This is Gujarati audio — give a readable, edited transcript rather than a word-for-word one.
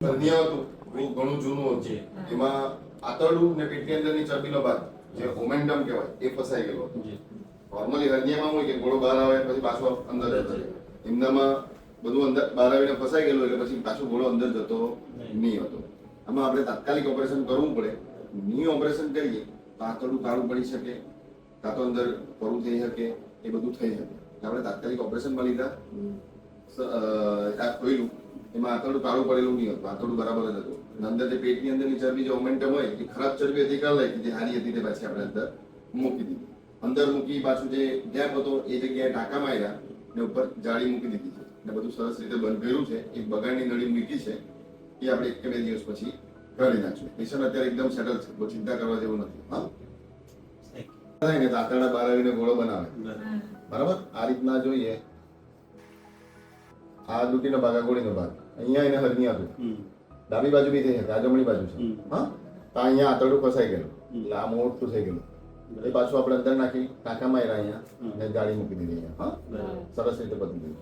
હરનિયા હતું બહુ ઘણું જૂનું હતું. એમાં આંતરડું ને પેટની અંદરની ચરબીનો ભાગ જે ઓમેન્ટમ કહેવાય એ ફસાઈ ગયેલો હતો. નોર્મલી હરનિયામાં હોય કે ગોળો બહાર આવે પછી પાછો અંદર જતો રહે. એમનામાં બધું અંદર બહાર આવીને ફસાઈ ગયેલું એટલે પછી પાછો ગોળો અંદર જતો નહીં હતો. આમાં આપણે તાત્કાલિક ઓપરેશન કરવું પડે. ની ઓપરેશન કરીએ તો આંતરડું કાળું પડી શકે, કાં તો અંદર પરું થઈ શકે, એ બધું થઈ શકે. આપણે તાત્કાલિક ઓપરેશનમાં લીધા ખોયલું એમાં આંતરડું કાળું પડેલું નહીં હતું, આંતરડું બરાબર જ હતું. અંદર જે પેટની અંદરની ચરબી જે મોમેન્ટમ હોય એ ખરાબ ચરબી હતી કાઢ લાગી, જે હારી હતી તે પાછી આપણે અંદર મૂકી દીધી. અંદર મૂકી પાછું જે ગેપ હતો એ જગ્યાએ ટાંકા માર્યા ને ઉપર જાળી મૂકી દીધી છે ને બધું સરસ રીતે બંધ કર્યું છે. એક બગાડની નળી મૂકી છે એ આપણે 1-2 દિવસ પછી કાઢી નાખશું. પેશન્ટ અત્યારે એકદમ સેટલ છે, બહુ ચિંતા કરવા જેવું નથી. હા થાય ને આંતરડા બહાર આવીને ગોળો બનાવે બરાબર. આ રીતના જોઈએ, આ દુટીનો ભાગ, આ ગોળીનો ભાગ, અહીંયા એને હરનિયા હતું. ડાબી બાજુ બી થઈ શકે, આ જમણી બાજુ છે. હા તો અહીંયા આંતરડું ફસાઈ ગયેલું એટલે આ મોટું થઈ ગયેલું. એ પાછું આપણે અંદર નાખી ટાંકા માર્યા અહીંયા ને જાળી મૂકી દીધી અહીંયા. હા સરસ રીતે પતી ગયું.